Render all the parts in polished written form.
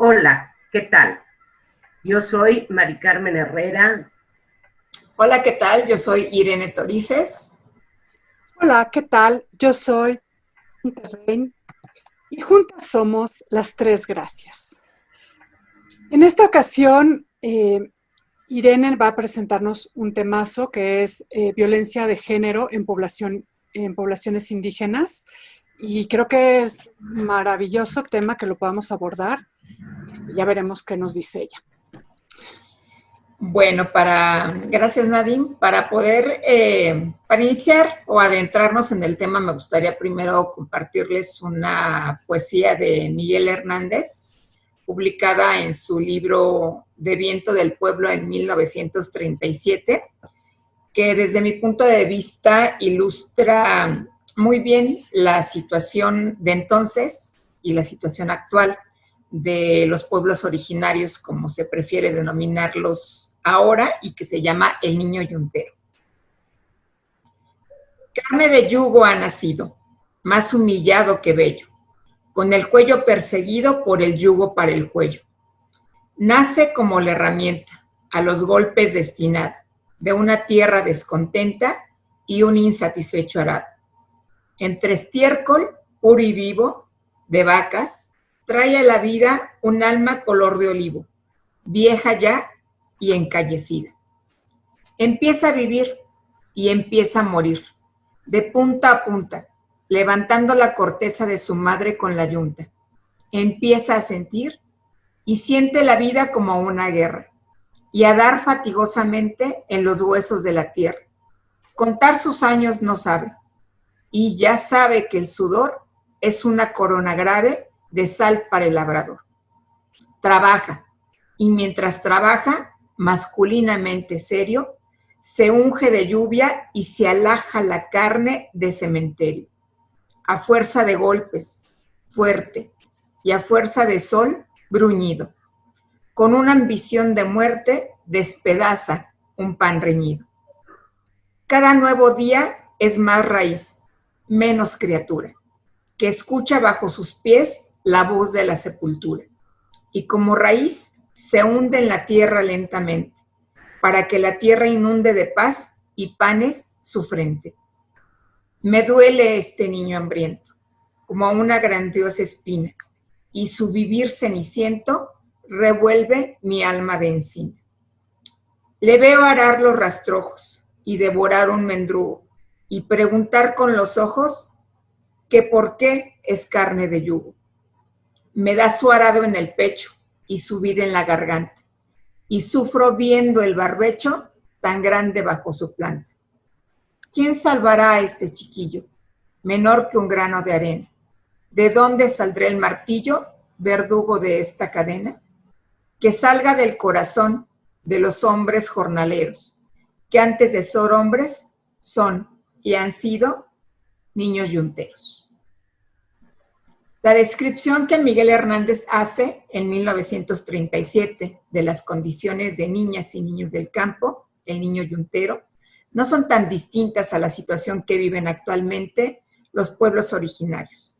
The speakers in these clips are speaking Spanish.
Hola, ¿qué tal? Yo soy Mari Carmen Herrera. Hola, ¿qué tal? Yo soy Irene Torices. Hola, ¿qué tal? Yo soy Interrein y juntas somos las Tres Gracias. En esta ocasión, Irene va a presentarnos un temazo que es violencia de género en poblaciones indígenas, y creo que es maravilloso tema que lo podamos abordar. Ya veremos qué nos dice ella. Bueno, gracias Nadine, para iniciar o adentrarnos en el tema, me gustaría primero compartirles una poesía de Miguel Hernández, publicada en su libro De Viento del Pueblo en 1937, que desde mi punto de vista ilustra muy bien la situación de entonces y la situación actual de los pueblos originarios, como se prefiere denominarlos ahora, y que se llama el niño yuntero. Carne de yugo ha nacido, más humillado que bello, con el cuello perseguido por el yugo para el cuello. Nace como la herramienta, a los golpes destinada, de una tierra descontenta y un insatisfecho arado. Entre estiércol, puro y vivo, de vacas, trae a la vida un alma color de olivo, vieja ya y encallecida. Empieza a vivir y empieza a morir, de punta a punta, levantando la corteza de su madre con la yunta. Empieza a sentir y siente la vida como una guerra, y a dar fatigosamente en los huesos de la tierra. Contar sus años no sabe, y ya sabe que el sudor es una corona grave de sal para el labrador. Trabaja, y mientras trabaja, masculinamente serio, se unge de lluvia y se alaja la carne de cementerio. A fuerza de golpes, fuerte, y a fuerza de sol, bruñido. Con una ambición de muerte, despedaza un pan reñido. Cada nuevo día es más raíz, menos criatura, que escucha bajo sus pies la voz de la sepultura, y como raíz se hunde en la tierra lentamente, para que la tierra inunde de paz y panes su frente. Me duele este niño hambriento, como una grandiosa espina, y su vivir ceniciento revuelve mi alma de encina. Le veo arar los rastrojos y devorar un mendrugo, y preguntar con los ojos que por qué es carne de yugo. Me da su arado en el pecho y su vida en la garganta, y sufro viendo el barbecho tan grande bajo su planta. ¿Quién salvará a este chiquillo, menor que un grano de arena? ¿De dónde saldrá el martillo, verdugo de esta cadena? Que salga del corazón de los hombres jornaleros, que antes de ser hombres son y han sido niños yunteros. La descripción que Miguel Hernández hace en 1937 de las condiciones de niñas y niños del campo, el niño yuntero, no son tan distintas a la situación que viven actualmente los pueblos originarios.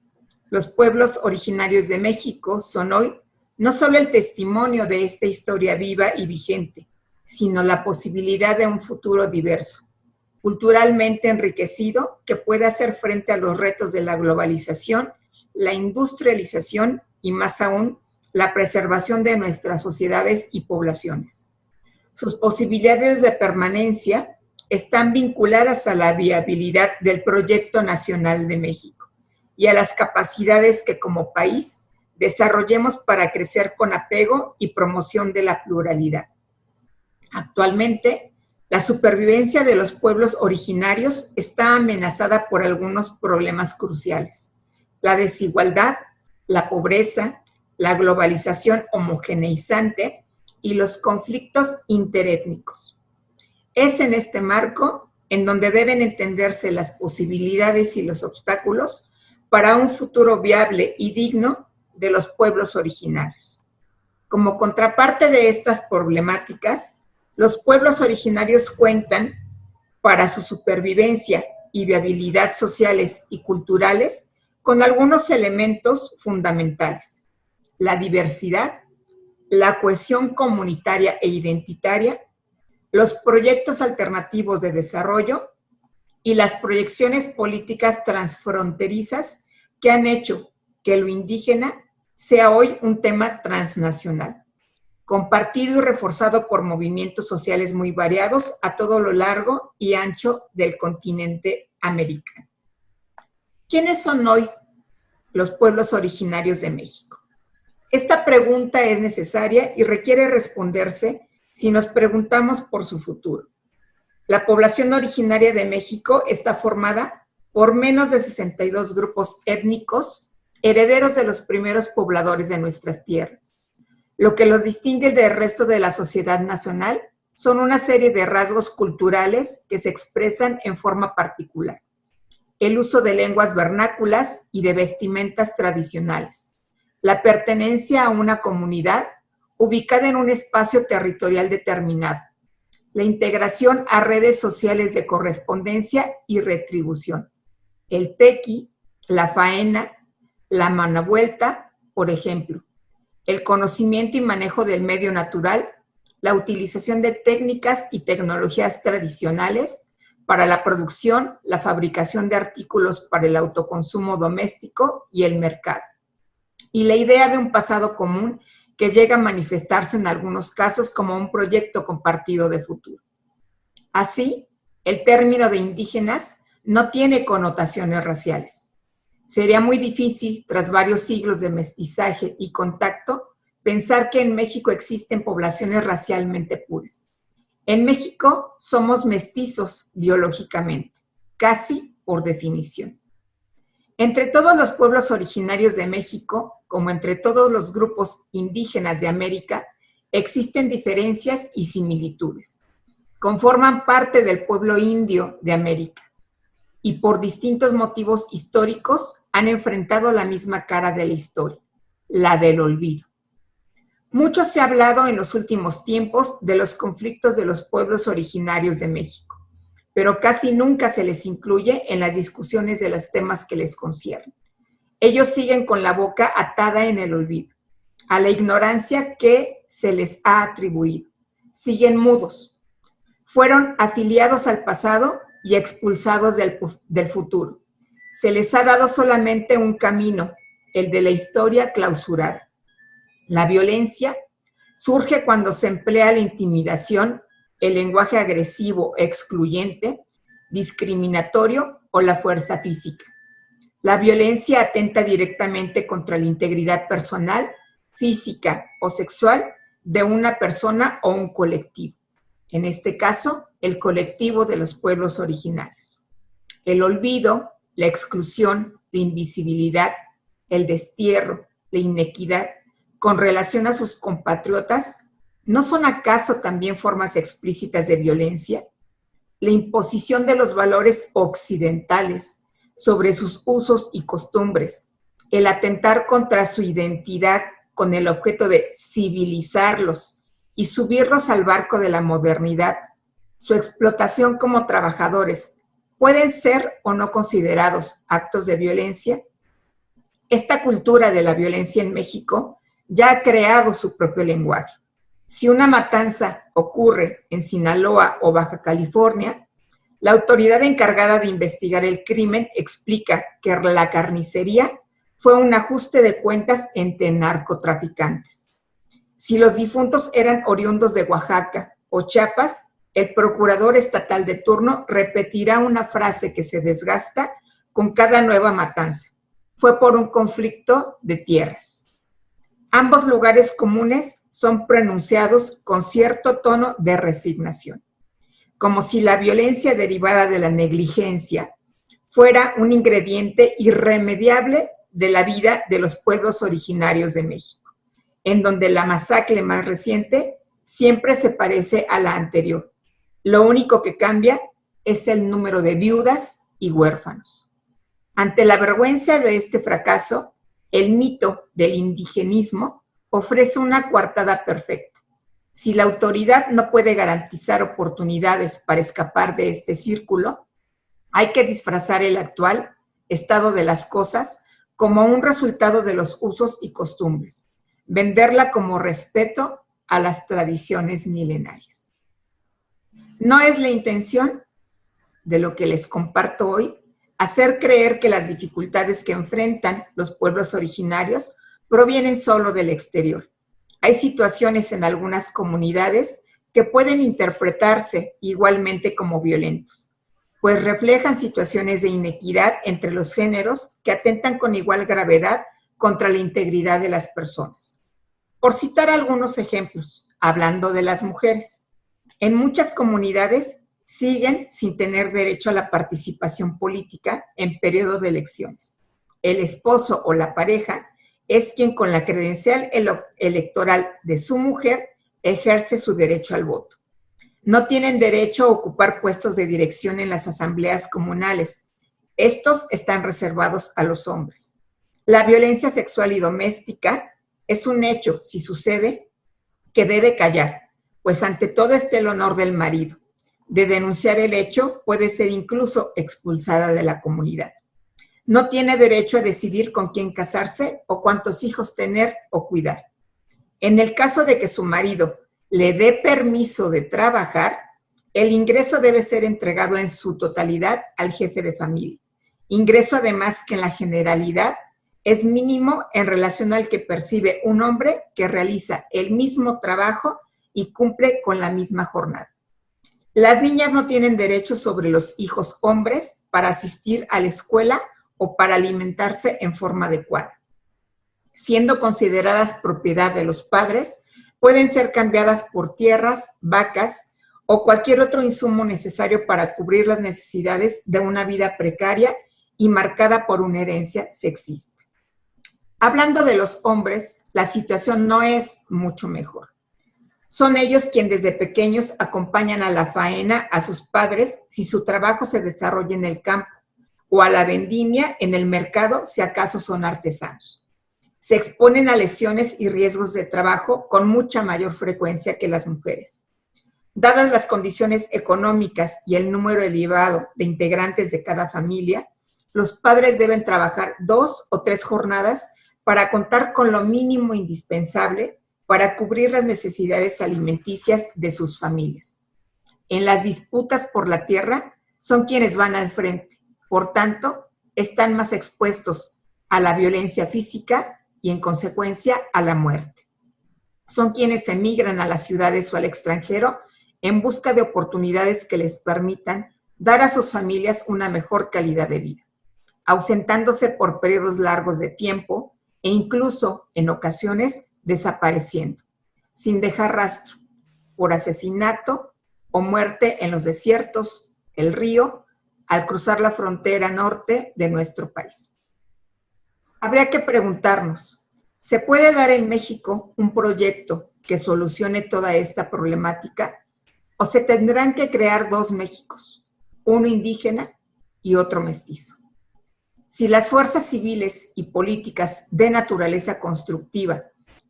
Los pueblos originarios de México son hoy no solo el testimonio de esta historia viva y vigente, sino la posibilidad de un futuro diverso, culturalmente enriquecido, que pueda hacer frente a los retos de la globalización, la industrialización y más aún la preservación de nuestras sociedades y poblaciones. Sus posibilidades de permanencia están vinculadas a la viabilidad del Proyecto Nacional de México y a las capacidades que como país desarrollemos para crecer con apego y promoción de la pluralidad. Actualmente, la supervivencia de los pueblos originarios está amenazada por algunos problemas cruciales: la desigualdad, la pobreza, la globalización homogeneizante y los conflictos interétnicos. Es en este marco en donde deben entenderse las posibilidades y los obstáculos para un futuro viable y digno de los pueblos originarios. Como contraparte de estas problemáticas, los pueblos originarios cuentan, para su supervivencia y viabilidad sociales y culturales, con algunos elementos fundamentales: la diversidad la cohesión comunitaria e identitaria, los proyectos alternativos de desarrollo y las proyecciones políticas transfronterizas que han hecho que lo indígena sea hoy un tema transnacional, compartido y reforzado por movimientos sociales muy variados a todo lo largo y ancho del continente americano. ¿Quiénes son hoy los pueblos originarios de México? Esta pregunta es necesaria y requiere responderse si nos preguntamos por su futuro. La población originaria de México está formada por menos de 62 grupos étnicos, herederos de los primeros pobladores de nuestras tierras. Lo que los distingue del resto de la sociedad nacional son una serie de rasgos culturales que se expresan en forma particular. El uso de lenguas vernáculas y de vestimentas tradicionales. La pertenencia a una comunidad ubicada en un espacio territorial determinado. La integración a redes sociales de correspondencia y retribución. El tequi, la faena, la manavuelta, por ejemplo. El conocimiento y manejo del medio natural, la utilización de técnicas y tecnologías tradicionales para la producción, la fabricación de artículos para el autoconsumo doméstico y el mercado. Y la idea de un pasado común que llega a manifestarse en algunos casos como un proyecto compartido de futuro. Así, el término de indígenas no tiene connotaciones raciales. Sería muy difícil, tras varios siglos de mestizaje y contacto, pensar que en México existen poblaciones racialmente puras. En México somos mestizos biológicamente, casi por definición. Entre todos los pueblos originarios de México, como entre todos los grupos indígenas de América, existen diferencias y similitudes. Conforman parte del pueblo indio de América y por distintos motivos históricos han enfrentado la misma cara de la historia, la del olvido. Mucho se ha hablado en los últimos tiempos de los conflictos de los pueblos originarios de México, pero casi nunca se les incluye en las discusiones de los temas que les conciernen. Ellos siguen con la boca atada en el olvido, a la ignorancia que se les ha atribuido. Siguen mudos. Fueron afiliados al pasado y expulsados del futuro. Se les ha dado solamente un camino, el de la historia clausurada. La violencia surge cuando se emplea la intimidación, el lenguaje agresivo, excluyente, discriminatorio o la fuerza física. La violencia atenta directamente contra la integridad personal, física o sexual de una persona o un colectivo. En este caso, el colectivo de los pueblos originarios. El olvido, la exclusión, la invisibilidad, el destierro, la inequidad, con relación a sus compatriotas, ¿no son acaso también formas explícitas de violencia? La imposición de los valores occidentales sobre sus usos y costumbres, el atentar contra su identidad con el objeto de civilizarlos y subirlos al barco de la modernidad, su explotación como trabajadores, ¿pueden ser o no considerados actos de violencia? Esta cultura de la violencia en México ya ha creado su propio lenguaje. Si una matanza ocurre en Sinaloa o Baja California, la autoridad encargada de investigar el crimen explica que la carnicería fue un ajuste de cuentas entre narcotraficantes. Si los difuntos eran oriundos de Oaxaca o Chiapas, el procurador estatal de turno repetirá una frase que se desgasta con cada nueva matanza. Fue por un conflicto de tierras. Ambos lugares comunes son pronunciados con cierto tono de resignación, como si la violencia derivada de la negligencia fuera un ingrediente irremediable de la vida de los pueblos originarios de México, en donde la masacre más reciente siempre se parece a la anterior. Lo único que cambia es el número de viudas y huérfanos. Ante la vergüenza de este fracaso, el mito del indigenismo ofrece una coartada perfecta. Si la autoridad no puede garantizar oportunidades para escapar de este círculo, hay que disfrazar el actual estado de las cosas como un resultado de los usos y costumbres, venderla como respeto a las tradiciones milenarias. No es la intención de lo que les comparto hoy hacer creer que las dificultades que enfrentan los pueblos originarios provienen solo del exterior. Hay situaciones en algunas comunidades que pueden interpretarse igualmente como violentos, pues reflejan situaciones de inequidad entre los géneros que atentan con igual gravedad contra la integridad de las personas. Por citar algunos ejemplos, hablando de las mujeres, en muchas comunidades siguen sin tener derecho a la participación política en periodo de elecciones. El esposo o la pareja es quien con la credencial electoral de su mujer ejerce su derecho al voto. No tienen derecho a ocupar puestos de dirección en las asambleas comunales. Estos están reservados a los hombres. La violencia sexual y doméstica es un hecho, si sucede, que debe callar, pues ante todo está el honor del marido. De denunciar el hecho, puede ser incluso expulsada de la comunidad. No tiene derecho a decidir con quién casarse o cuántos hijos tener o cuidar. En el caso de que su marido le dé permiso de trabajar, el ingreso debe ser entregado en su totalidad al jefe de familia. Ingreso además que en la generalidad es mínimo en relación al que percibe un hombre que realiza el mismo trabajo y cumple con la misma jornada. Las niñas no tienen derecho sobre los hijos hombres para asistir a la escuela o para alimentarse en forma adecuada. Siendo consideradas propiedad de los padres, pueden ser cambiadas por tierras, vacas o cualquier otro insumo necesario para cubrir las necesidades de una vida precaria y marcada por una herencia sexista. Hablando de los hombres, la situación no es mucho mejor. Son ellos quienes desde pequeños acompañan a la faena a sus padres si su trabajo se desarrolla en el campo, o a la vendimia en el mercado si acaso son artesanos. Se exponen a lesiones y riesgos de trabajo con mucha mayor frecuencia que las mujeres. Dadas las condiciones económicas y el número elevado de integrantes de cada familia, los padres deben trabajar 2 o 3 jornadas para contar con lo mínimo indispensable para cubrir las necesidades alimenticias de sus familias. En las disputas por la tierra son quienes van al frente, por tanto, están más expuestos a la violencia física y en consecuencia a la muerte. Son quienes emigran a las ciudades o al extranjero en busca de oportunidades que les permitan dar a sus familias una mejor calidad de vida, ausentándose por periodos largos de tiempo e incluso, en ocasiones, desapareciendo, sin dejar rastro, por asesinato o muerte en los desiertos, el río, al cruzar la frontera norte de nuestro país. Habría que preguntarnos, ¿se puede dar en México un proyecto que solucione toda esta problemática? ¿O se tendrán que crear 2 Méxicos, uno indígena y otro mestizo? Si las fuerzas civiles y políticas de naturaleza constructiva,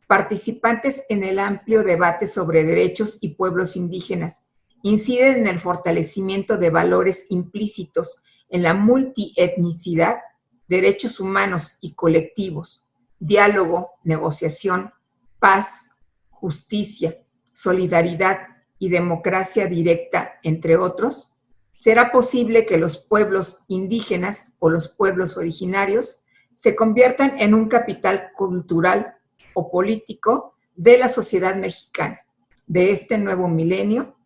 participantes en el amplio debate sobre derechos y pueblos indígenas, inciden en el fortalecimiento de valores implícitos en la multietnicidad, derechos humanos y colectivos, diálogo, negociación, paz, justicia, solidaridad y democracia directa, entre otros, será posible que los pueblos indígenas o los pueblos originarios se conviertan en un capital cultural o político de la sociedad mexicana, de este nuevo milenio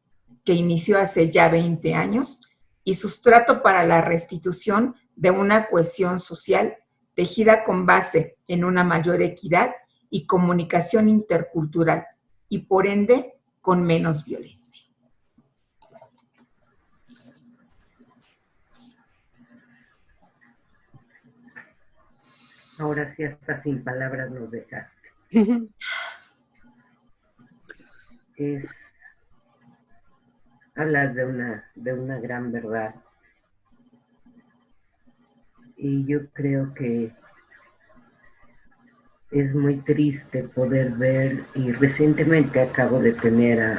que inició hace ya 20 años y sustrato para la restitución de una cohesión social tejida con base en una mayor equidad y comunicación intercultural y por ende con menos violencia. Ahora sí, hasta sin palabras nos dejaste. Hablas de una gran verdad. Y yo creo que es muy triste poder ver, y recientemente acabo de tener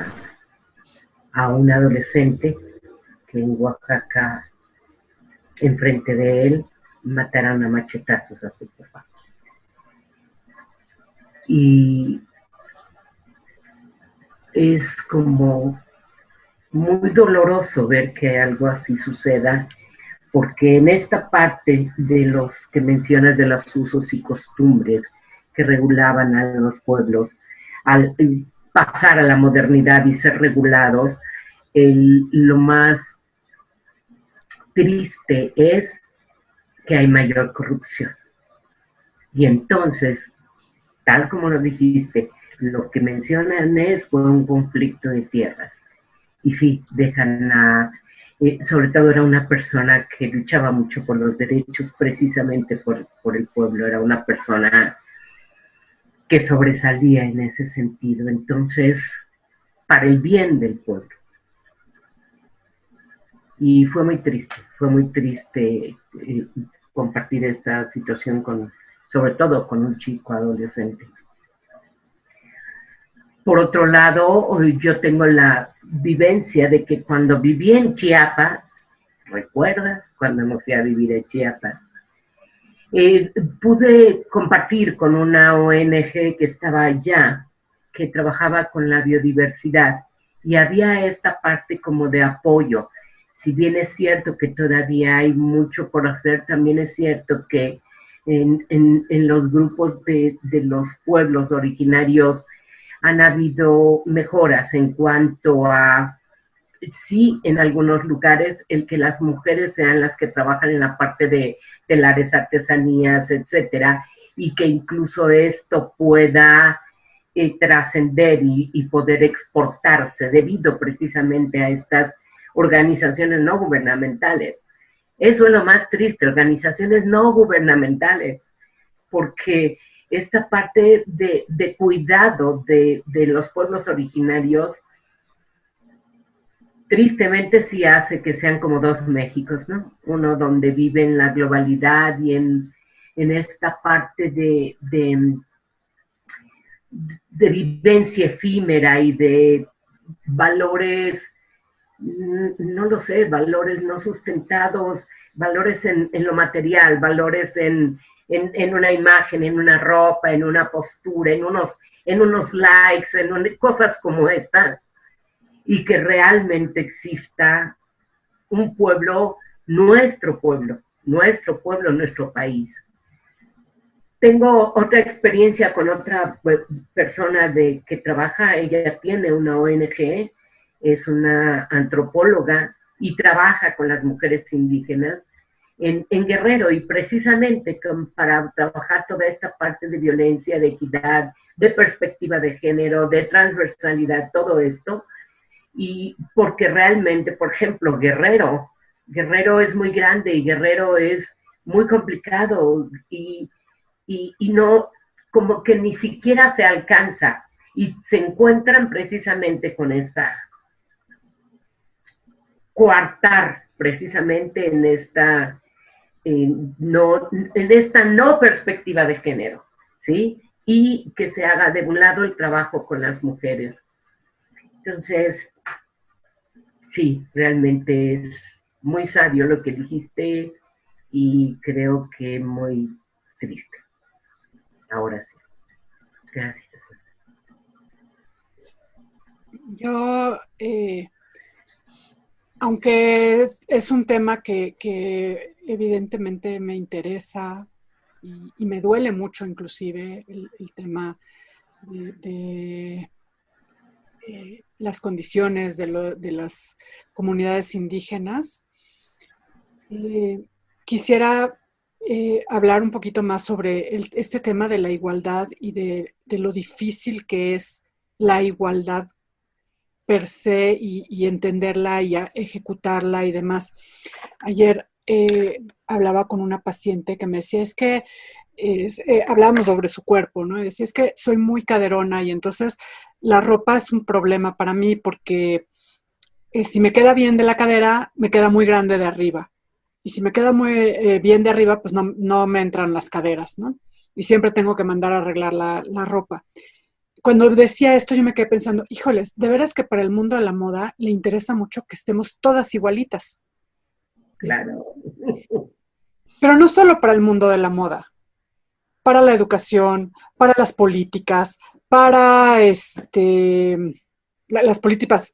a un adolescente que en Oaxaca, enfrente de él, mataron a machetazos a su papá. Y es como muy doloroso ver que algo así suceda, porque en esta parte de los que mencionas de los usos y costumbres que regulaban a los pueblos, al pasar a la modernidad y ser regulados, lo más triste es que hay mayor corrupción. Y entonces, tal como lo dijiste, lo que mencionan fue un conflicto de tierras. Y sí, dejan sobre todo era una persona que luchaba mucho por los derechos precisamente por el pueblo, era una persona que sobresalía en ese sentido, entonces, para el bien del pueblo. Y fue muy triste compartir esta situación sobre todo con un chico adolescente. Por otro lado, yo tengo la vivencia de que cuando viví en Chiapas, ¿recuerdas? Cuando me fui a vivir en Chiapas, pude compartir con una ONG que estaba allá, que trabajaba con la biodiversidad, y había esta parte como de apoyo. Si bien es cierto que todavía hay mucho por hacer, también es cierto que en los grupos de los pueblos originarios han habido mejoras en cuanto a, sí, en algunos lugares, el que las mujeres sean las que trabajan en la parte de telares, artesanías, etcétera, y que incluso esto pueda trascender y poder exportarse debido precisamente a estas organizaciones no gubernamentales. Eso es lo más triste, organizaciones no gubernamentales, porque esta parte de cuidado de los pueblos originarios tristemente sí hace que sean como dos Méxicos, ¿no? Uno donde vive en la globalidad y en esta parte de vivencia efímera y de valores, no lo sé, valores no sustentados, valores en lo material, valores en una imagen, en una ropa, en una postura, en unos likes, cosas como estas, y que realmente exista un pueblo, nuestro país. Tengo otra experiencia con otra persona que trabaja, ella tiene una ONG, es una antropóloga y trabaja con las mujeres indígenas en Guerrero, y precisamente para trabajar toda esta parte de violencia, de equidad, de perspectiva de género, de transversalidad, todo esto, y porque realmente, por ejemplo, Guerrero es muy grande y Guerrero es muy complicado y no, como que ni siquiera se alcanza, y se encuentran precisamente con esta coartar precisamente en esta no perspectiva de género, ¿sí? Y que se haga de un lado el trabajo con las mujeres. Entonces, sí, realmente es muy sabio lo que dijiste y creo que muy triste. Ahora sí. Gracias. Yo, aunque es un tema que evidentemente me interesa y me duele mucho inclusive el tema de las condiciones de las comunidades indígenas, quisiera hablar un poquito más sobre este tema de la igualdad y de lo difícil que es la igualdad per se y entenderla y ejecutarla y demás. Ayer hablaba con una paciente que me decía, es que hablábamos sobre su cuerpo, ¿no? Y decía, es que soy muy caderona y entonces la ropa es un problema para mí porque si me queda bien de la cadera, me queda muy grande de arriba. Y si me queda muy bien de arriba, pues no me entran las caderas, ¿no? Y siempre tengo que mandar a arreglar la ropa. Cuando decía esto, yo me quedé pensando, híjoles, de veras que para el mundo de la moda le interesa mucho que estemos todas igualitas. Claro. Pero no solo para el mundo de la moda, para la educación, para las políticas, para las políticas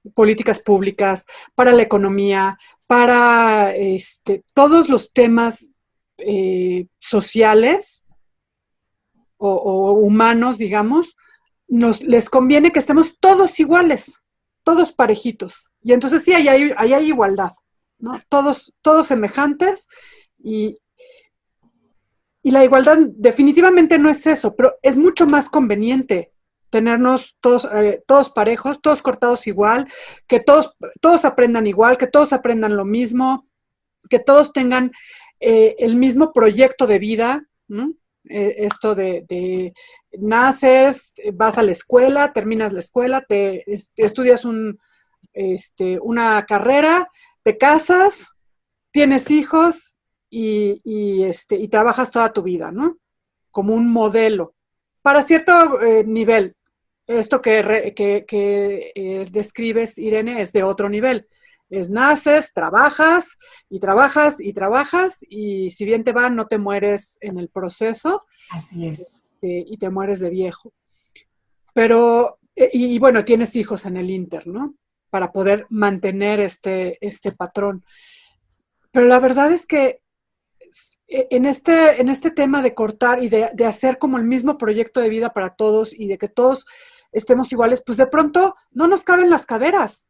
públicas, para la economía, para todos los temas sociales o humanos, digamos, les conviene que estemos todos iguales, todos parejitos. Y entonces sí, ahí hay igualdad, ¿no? Todos semejantes y la igualdad definitivamente no es eso, pero es mucho más conveniente tenernos todos parejos, todos cortados igual, que todos aprendan igual, que todos aprendan lo mismo, que todos tengan el mismo proyecto de vida, ¿no? Esto de naces, vas a la escuela, terminas la escuela, te estudias una carrera, te casas, tienes hijos y trabajas toda tu vida, ¿no? Como un modelo. Para cierto nivel. Esto que describes, Irene, es de otro nivel. Naces, trabajas y trabajas y trabajas y si bien te va, no te mueres en el proceso. Así es. Y te mueres de viejo. Pero, y bueno, tienes hijos en el Inter, ¿no? Para poder mantener este patrón. Pero la verdad es que en este tema de cortar y de hacer como el mismo proyecto de vida para todos y de que todos estemos iguales, pues de pronto no nos caben las caderas.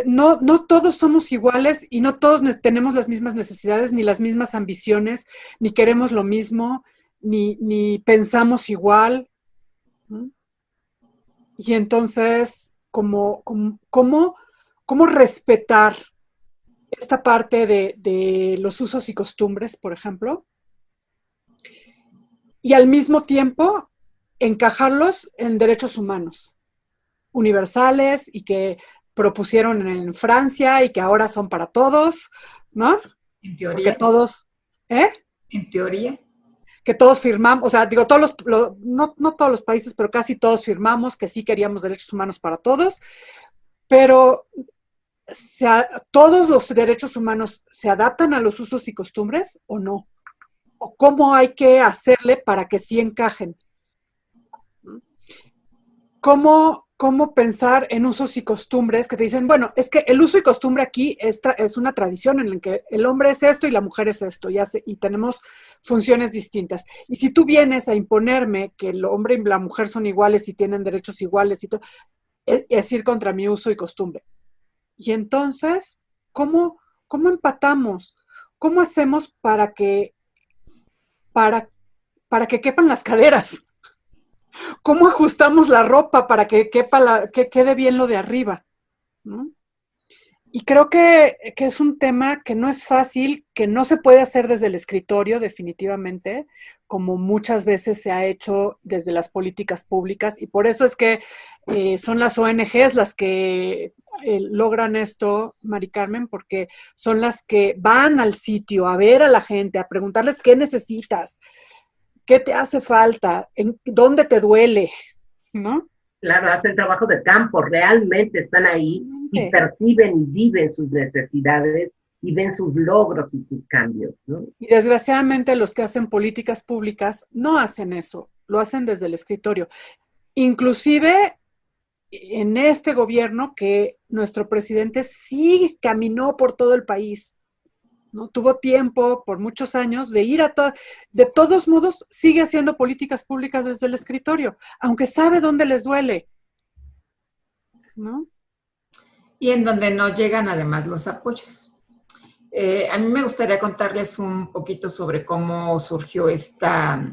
No todos somos iguales y no todos tenemos las mismas necesidades, ni las mismas ambiciones, ni queremos lo mismo, ni pensamos igual. ¿Mm? Y entonces, ¿cómo respetar esta parte de los usos y costumbres, por ejemplo? Y al mismo tiempo, encajarlos en derechos humanos universales y que propusieron en Francia y que ahora son para todos, ¿no? En teoría. Porque todos, En teoría. Que todos firmamos, o sea, digo, no todos los países, pero casi todos firmamos que sí queríamos derechos humanos para todos, pero ¿todos los derechos humanos se adaptan a los usos y costumbres o no? ¿O cómo hay que hacerle para que sí encajen? ¿Cómo pensar en usos y costumbres que te dicen, bueno, es que el uso y costumbre aquí es una tradición en la que el hombre es esto y la mujer es esto, y tenemos funciones distintas. Y si tú vienes a imponerme que el hombre y la mujer son iguales y tienen derechos iguales y todo, es ir contra mi uso y costumbre. Y entonces, ¿cómo empatamos? ¿Cómo hacemos para que quepan las caderas? ¿Cómo ajustamos la ropa para que quede bien lo de arriba? ¿No? Y creo que es un tema que no es fácil, que no se puede hacer desde el escritorio, definitivamente, como muchas veces se ha hecho desde las políticas públicas. Y por eso es que son las ONGs las que logran esto, Mari Carmen, porque son las que van al sitio a ver a la gente, a preguntarles qué necesitas, qué te hace falta, dónde te duele, ¿no? Claro, hacen trabajo de campo, realmente están ahí y perciben y viven sus necesidades y ven sus logros y sus cambios, ¿no? Y desgraciadamente los que hacen políticas públicas no hacen eso, lo hacen desde el escritorio. Inclusive en este gobierno que nuestro presidente sí caminó por todo el país, ¿no? Tuvo tiempo por muchos años de ir de todos modos sigue haciendo políticas públicas desde el escritorio, aunque sabe dónde les duele, ¿no? Y en donde no llegan además los apoyos. A mí me gustaría contarles un poquito sobre cómo surgió esta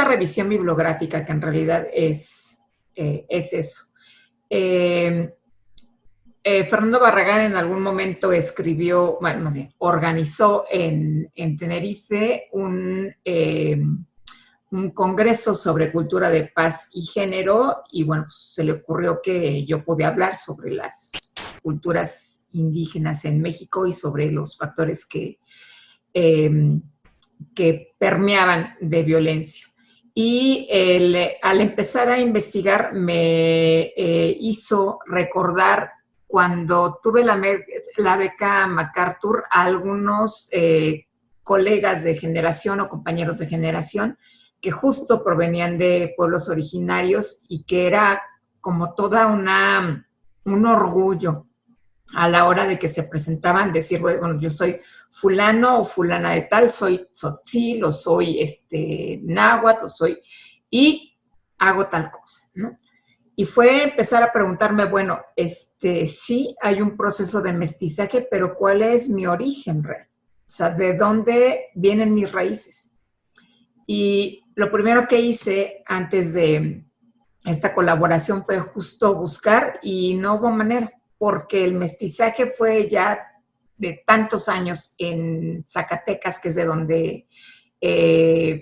revisión bibliográfica, que en realidad es eso. Fernando Barragán en algún momento escribió, bueno, más bien, organizó en Tenerife un congreso sobre cultura de paz y género, y bueno, pues, se le ocurrió que yo podía hablar sobre las culturas indígenas en México y sobre los factores que permeaban de violencia. Y al empezar a investigar me hizo recordar cuando tuve la beca MacArthur, a algunos colegas de generación o compañeros de generación que justo provenían de pueblos originarios y que era como toda un orgullo a la hora de que se presentaban, decir, bueno, yo soy fulano o fulana de tal, soy tzotzil o soy náhuatl o soy, y hago tal cosa, ¿no? Y fue empezar a preguntarme, bueno, sí hay un proceso de mestizaje, pero ¿cuál es mi origen real? O sea, ¿de dónde vienen mis raíces? Y lo primero que hice antes de esta colaboración fue justo buscar y no hubo manera, porque el mestizaje fue ya de tantos años en Zacatecas, que es de donde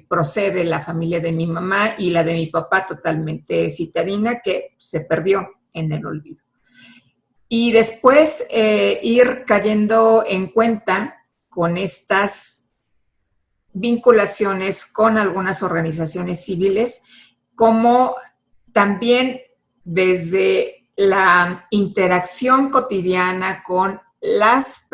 procede la familia de mi mamá y la de mi papá totalmente citadina, que se perdió en el olvido. Y después ir cayendo en cuenta con estas vinculaciones con algunas organizaciones civiles, como también desde la interacción cotidiana con las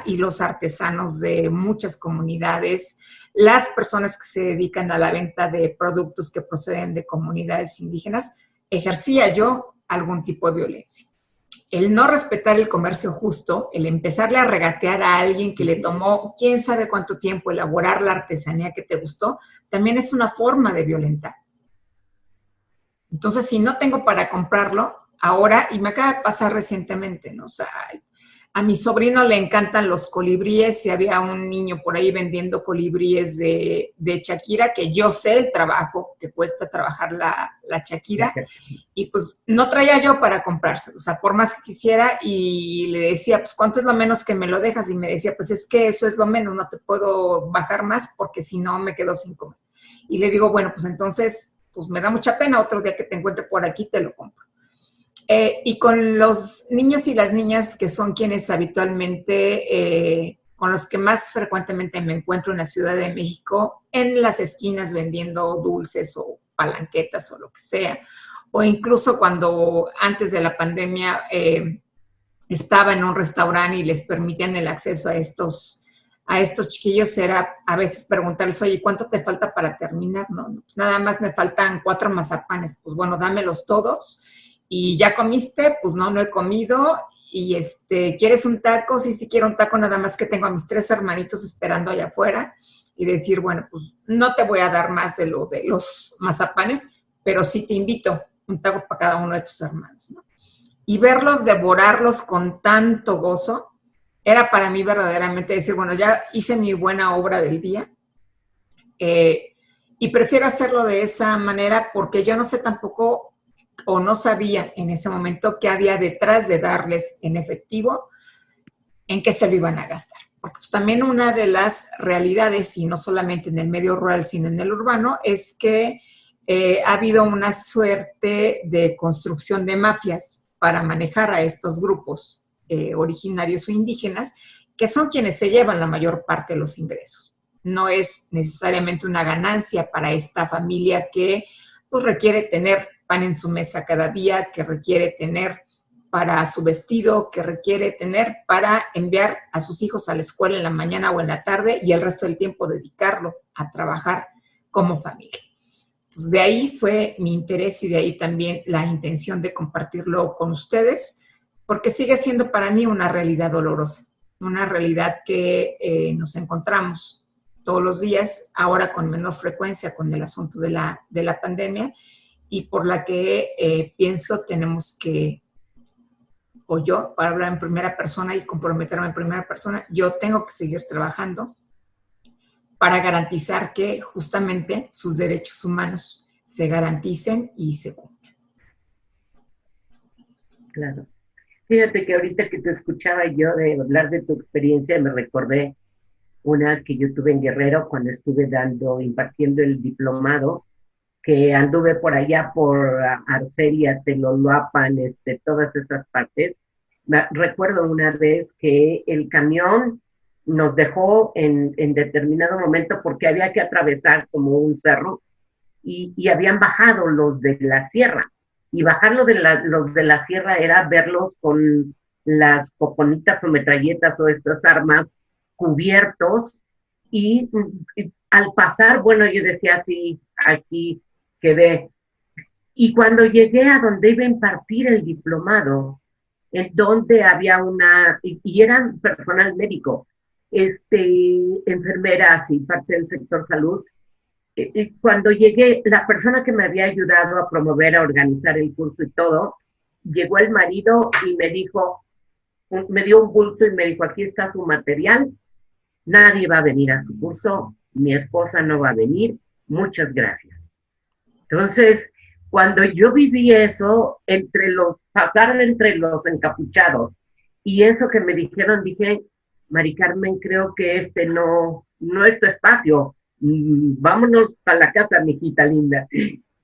y los artesanos de muchas comunidades, las personas que se dedican a la venta de productos que proceden de comunidades indígenas, ejercía yo algún tipo de violencia. El no respetar el comercio justo, el empezarle a regatear a alguien que le tomó quién sabe cuánto tiempo elaborar la artesanía que te gustó, también es una forma de violentar. Entonces, si no tengo para comprarlo, ahora, y me acaba de pasar recientemente, ¿no? O sea, a mi sobrino le encantan los colibríes y había un niño por ahí vendiendo colibríes de Shakira, que yo sé el trabajo que cuesta trabajar la Shakira, y pues no traía yo para comprárselo, o sea, por más que quisiera, y le decía, pues, ¿cuánto es lo menos que me lo dejas? Y me decía, pues es que eso es lo menos, no te puedo bajar más porque si no me quedo sin comer. Y le digo, bueno, pues entonces, pues me da mucha pena, otro día que te encuentre por aquí te lo compro. Y con los niños y las niñas que son quienes habitualmente, con los que más frecuentemente me encuentro en la Ciudad de México, en las esquinas vendiendo dulces o palanquetas o lo que sea, o incluso cuando antes de la pandemia estaba en un restaurante y les permitían el acceso a estos chiquillos, era a veces preguntarles, oye, ¿cuánto te falta para terminar? No, pues nada más me faltan 4 mazapanes, pues bueno, dámelos todos. ¿Y ya comiste? Pues no he comido. Y ¿quieres un taco? Sí, sí quiero un taco, nada más que tengo a mis 3 hermanitos esperando allá afuera. Y decir, bueno, pues no te voy a dar más de lo de los mazapanes, pero sí te invito un taco para cada uno de tus hermanos, ¿no? Y verlos devorarlos con tanto gozo, era para mí verdaderamente decir, bueno, ya hice mi buena obra del día. Y prefiero hacerlo de esa manera porque yo no sé tampoco, o no sabía en ese momento qué había detrás de darles en efectivo, en qué se lo iban a gastar. Porque pues, también una de las realidades, y no solamente en el medio rural, sino en el urbano, es que ha habido una suerte de construcción de mafias para manejar a estos grupos originarios o indígenas, que son quienes se llevan la mayor parte de los ingresos. No es necesariamente una ganancia para esta familia que pues, requiere tener pan en su mesa cada día, que requiere tener para su vestido, que requiere tener para enviar a sus hijos a la escuela en la mañana o en la tarde y el resto del tiempo dedicarlo a trabajar como familia. Entonces, de ahí fue mi interés y de ahí también la intención de compartirlo con ustedes, porque sigue siendo para mí una realidad dolorosa, una realidad que nos encontramos todos los días, ahora con menor frecuencia con el asunto de la pandemia, y por la que pienso tenemos que, o yo, para hablar en primera persona y comprometerme en primera persona, yo tengo que seguir trabajando para garantizar que justamente sus derechos humanos se garanticen y se cumplan. Claro. Fíjate que ahorita que te escuchaba yo de hablar de tu experiencia, me recordé una que yo tuve en Guerrero cuando estuve impartiendo el diplomado, que anduve por allá por Arcelia, Teloloapan, todas esas partes. Recuerdo una vez que el camión nos dejó en determinado momento porque había que atravesar como un cerro y habían bajado los de la sierra. y bajarlo de los de la sierra era verlos con las poponitas o metralletas o estas armas cubiertos y al pasar, bueno, yo decía así, aquí quedé. Y cuando llegué a donde iba a impartir el diplomado, en donde había y eran personal médico, enfermeras y parte del sector salud, cuando llegué, la persona que me había ayudado a promover, a organizar el curso y todo, llegó el marido y me dijo, me dio un bulto y me dijo, aquí está su material, nadie va a venir a su curso, mi esposa no va a venir, muchas gracias. Entonces, cuando yo viví eso, pasaron entre los encapuchados, y eso que me dijeron, dije, Mari Carmen, creo que no es tu espacio, vámonos para la casa, mijita linda.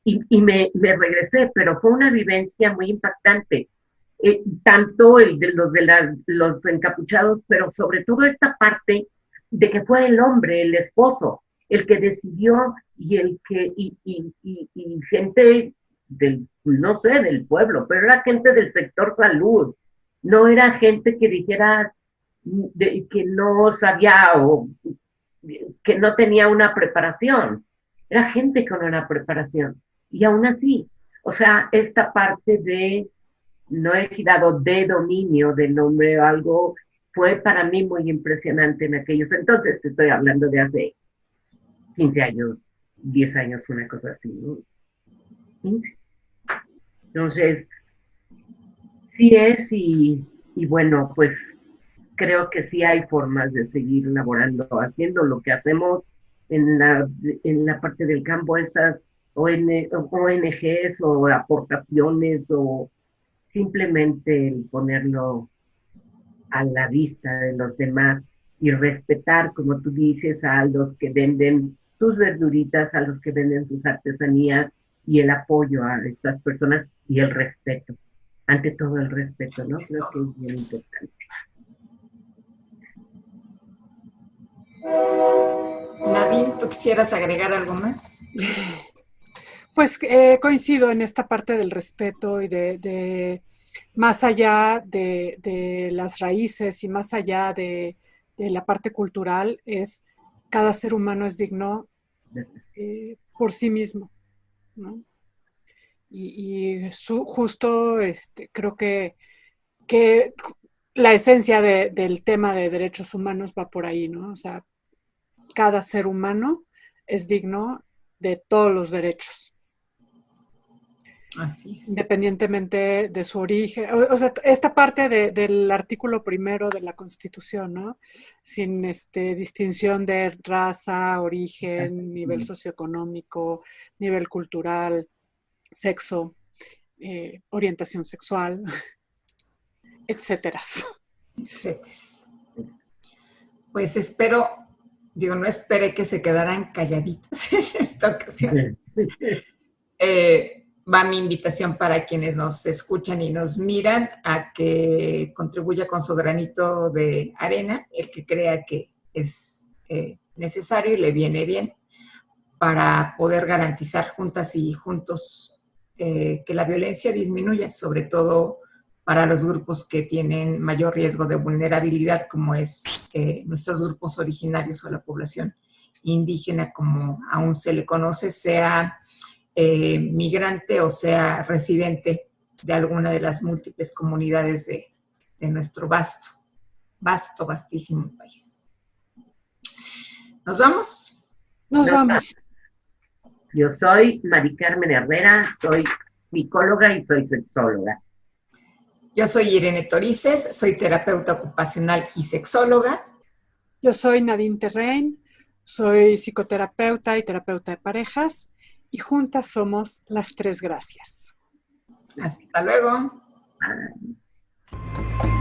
Y me regresé, pero fue una vivencia muy impactante. Tanto el de los encapuchados, pero sobre todo esta parte de que fue el hombre, el esposo, el que decidió y gente no sé, del pueblo, pero era gente del sector salud, no era gente que dijera que no sabía o que no tenía una preparación, era gente con una preparación, y aún así, o sea, esta parte de no equidad o de dominio del hombre o algo fue para mí muy impresionante en aquellos entonces, te estoy hablando de hace 15 años, 10 años, una cosa así, ¿no? 15. Entonces, sí es y bueno, pues creo que sí hay formas de seguir laborando, haciendo lo que hacemos en la parte del campo, estas ONGs o aportaciones o simplemente el ponerlo a la vista de los demás y respetar, como tú dices, a los que venden sus verduritas, a los que venden sus artesanías y el apoyo a estas personas y el respeto. Ante todo el respeto, ¿no? Creo que es bien importante. Nadine, ¿tú quisieras agregar algo más? Pues coincido en esta parte del respeto y de más allá de las raíces y más allá de la parte cultural, cada ser humano es digno por sí mismo, ¿no? Justo creo que la esencia del tema de derechos humanos va por ahí, ¿no? O sea, cada ser humano es digno de todos los derechos. Así es. Independientemente de su origen. O sea, esta parte del artículo primero de la Constitución, ¿no? Sin distinción de raza, origen, nivel socioeconómico, nivel cultural, sexo, orientación sexual, etcétera. Pues no esperé que se quedaran calladitas en esta ocasión. Va mi invitación para quienes nos escuchan y nos miran a que contribuya con su granito de arena, el que crea que es necesario y le viene bien, para poder garantizar juntas y juntos que la violencia disminuya, sobre todo para los grupos que tienen mayor riesgo de vulnerabilidad, como es nuestros grupos originarios o la población indígena, como aún se le conoce, sea migrante o sea residente de alguna de las múltiples comunidades de nuestro vastísimo país. ¿Nos vamos? Nos vamos. Yo soy Mari Carmen Herrera, soy psicóloga y soy sexóloga. Yo soy Irene Torices, soy terapeuta ocupacional y sexóloga. Yo soy Nadine Terrain, soy psicoterapeuta y terapeuta de parejas y juntas somos las Tres Gracias. Hasta luego. Bye.